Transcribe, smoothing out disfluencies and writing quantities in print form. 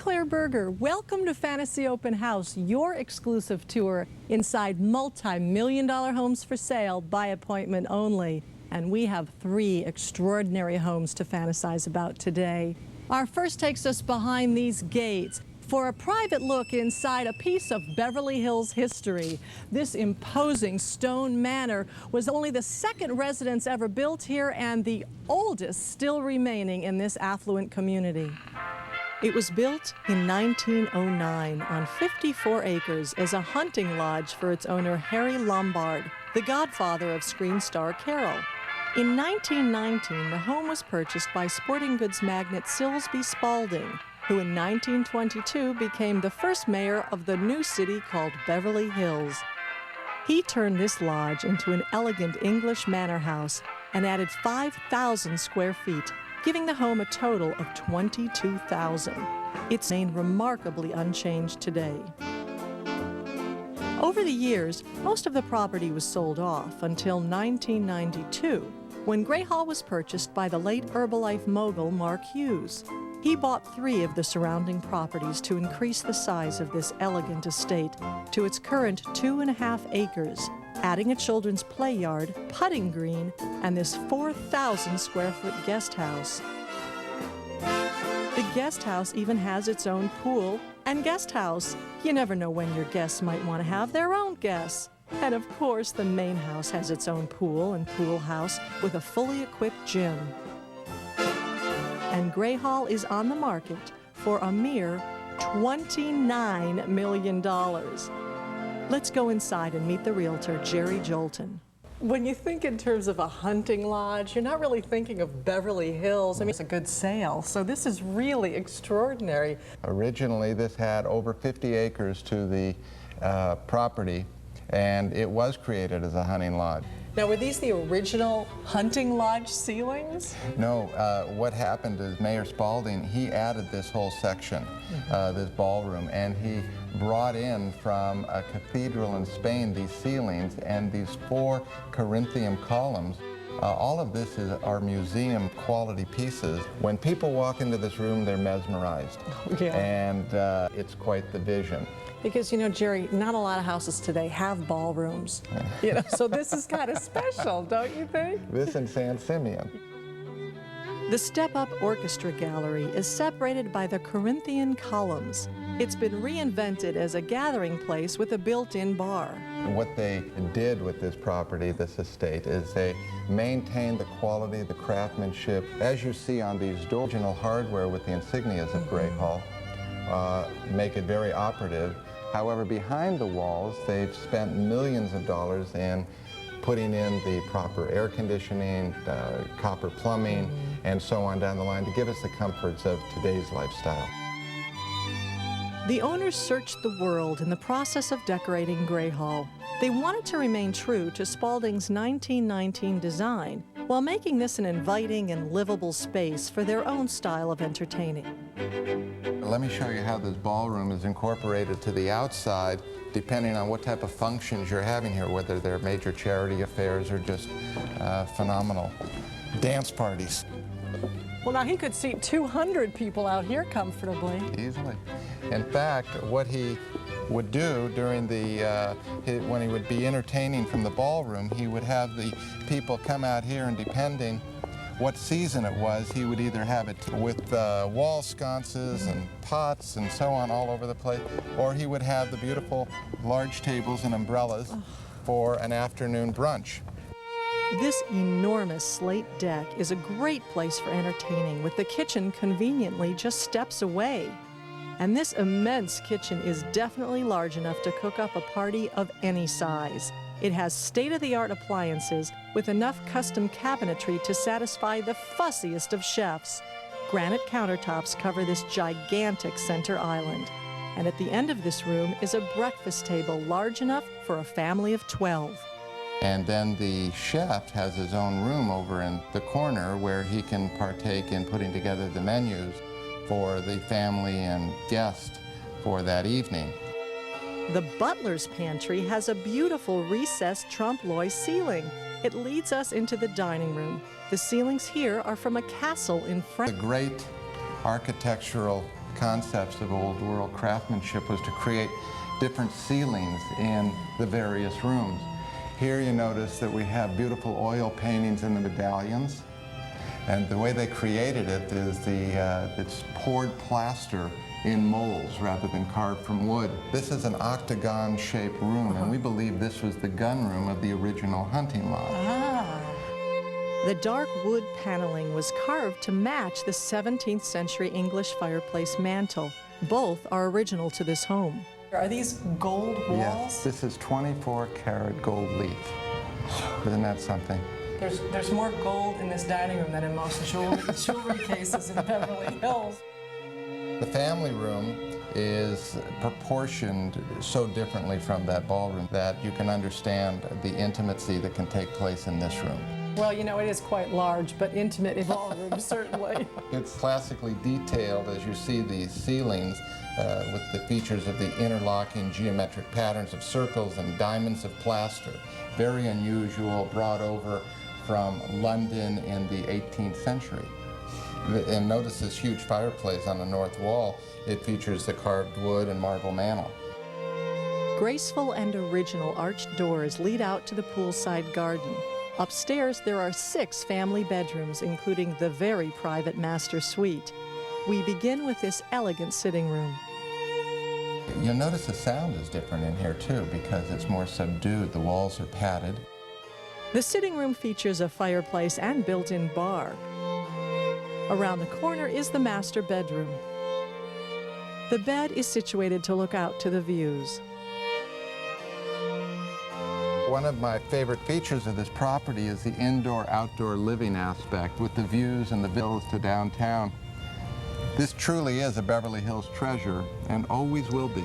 Claire Berger. Welcome to Fantasy Open House, your exclusive tour inside multi-million-dollar homes for sale by appointment only. And we have 3 extraordinary homes to fantasize about today. Our first takes us behind these gates for a private look inside a piece of Beverly Hills history. This imposing stone manor was only the 2nd residence ever built here and the oldest still remaining in this affluent community. It was built in 1909 on 54 acres as a hunting lodge for its owner Harry Lombard, the godfather of screen star Carol. In 1919, the home was purchased by sporting goods magnate Silsby Spalding, who in 1922 became the first mayor of the new city called Beverly Hills. He turned this lodge into an elegant English manor house and added 5,000 square feet, giving the home a total of 22,000. It's remained remarkably unchanged today. Over the years, most of the property was sold off until 1992, when Greyhall was purchased by the late Herbalife mogul Mark Hughes. He bought 3 of the surrounding properties to increase the size of this elegant estate to its current 2.5 acres, adding a children's play yard, putting green, and this 4,000 square foot guest house. The guest house even has its own pool and guest house. You never know when your guests might want to have their own guests. And of course, the main house has its own pool and pool house with a fully equipped gym. And Greyhall is on the market for a mere $29 million. Let's go inside and meet the realtor, Jerry Jolton. When you think in terms of a hunting lodge, you're not really thinking of Beverly Hills. I mean, it's a good sale, so this is really extraordinary. Originally, this had over 50 acres to the property, and it was created as a hunting lodge. Now, were these the original hunting lodge ceilings? No, what happened is Mayor Spalding, he added this whole section, this ballroom, and he brought in from a cathedral in Spain these ceilings and these 4 Corinthian columns. All of this are museum quality pieces. When people walk into this room, they're mesmerized. Yeah. And it's quite the vision. Because, you know, Jerry, not a lot of houses today have ballrooms. You know, so this is kind of special, don't you think? This in San Simeon. The step-up orchestra gallery is separated by the Corinthian columns. It's been reinvented as a gathering place with a built-in bar. And what they did with this property, this estate, is they maintained the quality, the craftsmanship. As you see on these doors, original hardware with the insignias of Greyhall make it very operative. However, behind the walls, they've spent millions of dollars in putting in the proper air conditioning, copper plumbing, and so on down the line to give us the comforts of today's lifestyle. The owners searched the world in the process of decorating Greyhall. They wanted to remain true to Spalding's 1919 design while making this an inviting and livable space for their own style of entertaining. Let me show you how this ballroom is incorporated to the outside, depending on what type of functions you're having here, whether they're major charity affairs or just phenomenal dance parties. Well, now he could seat 200 people out here comfortably. Easily. In fact, what he would do during the, when he would be entertaining from the ballroom, he would have the people come out here, and depending what season it was, he would either have it with wall sconces and pots and so on all over the place, or he would have the beautiful large tables and umbrellas for an afternoon brunch. This enormous slate deck is a great place for entertaining, with the kitchen conveniently just steps away. And this immense kitchen is definitely large enough to cook up a party of any size. It has state-of-the-art appliances with enough custom cabinetry to satisfy the fussiest of chefs. Granite countertops cover this gigantic center island. And at the end of this room is a breakfast table large enough for a family of 12. And then the chef has his own room over in the corner where he can partake in putting together the menus for the family and guests for that evening. The butler's pantry has a beautiful recessed trompe-l'oeil ceiling. It leads us into the dining room. The ceilings here are from a castle in France. A great architectural concepts of old world craftsmanship was to create different ceilings in the various rooms. Here you notice that we have beautiful oil paintings in the medallions, and the way they created it is it's poured plaster in molds rather than carved from wood. This is an octagon-shaped room, and we believe this was the gun room of the original hunting lodge. The dark wood paneling was carved to match the 17th century English fireplace mantel. Both are original to this home. Are these gold walls? Yes, this is 24-karat gold leaf. Isn't that something? There's more gold in this dining room than in most jewelry cases in Beverly Hills. The family room is proportioned so differently from that ballroom that you can understand the intimacy that can take place in this room. Well, you know, it is quite large, but intimate in ballroom, certainly. It's classically detailed as you see the ceilings with the features of the interlocking geometric patterns of circles and diamonds of plaster. Very unusual, brought over from London in the 18th century. And notice this huge fireplace on the north wall. It features the carved wood and marble mantel. Graceful and original arched doors lead out to the poolside garden. Upstairs, there are 6 family bedrooms, including the very private master suite. We begin with this elegant sitting room. You'll notice the sound is different in here too because it's more subdued. The walls are padded. The sitting room features a fireplace and built-in bar. Around the corner is the master bedroom. The bed is situated to look out to the views. One of my favorite features of this property is the indoor-outdoor living aspect with the views and the villas to downtown. This truly is a Beverly Hills treasure and always will be.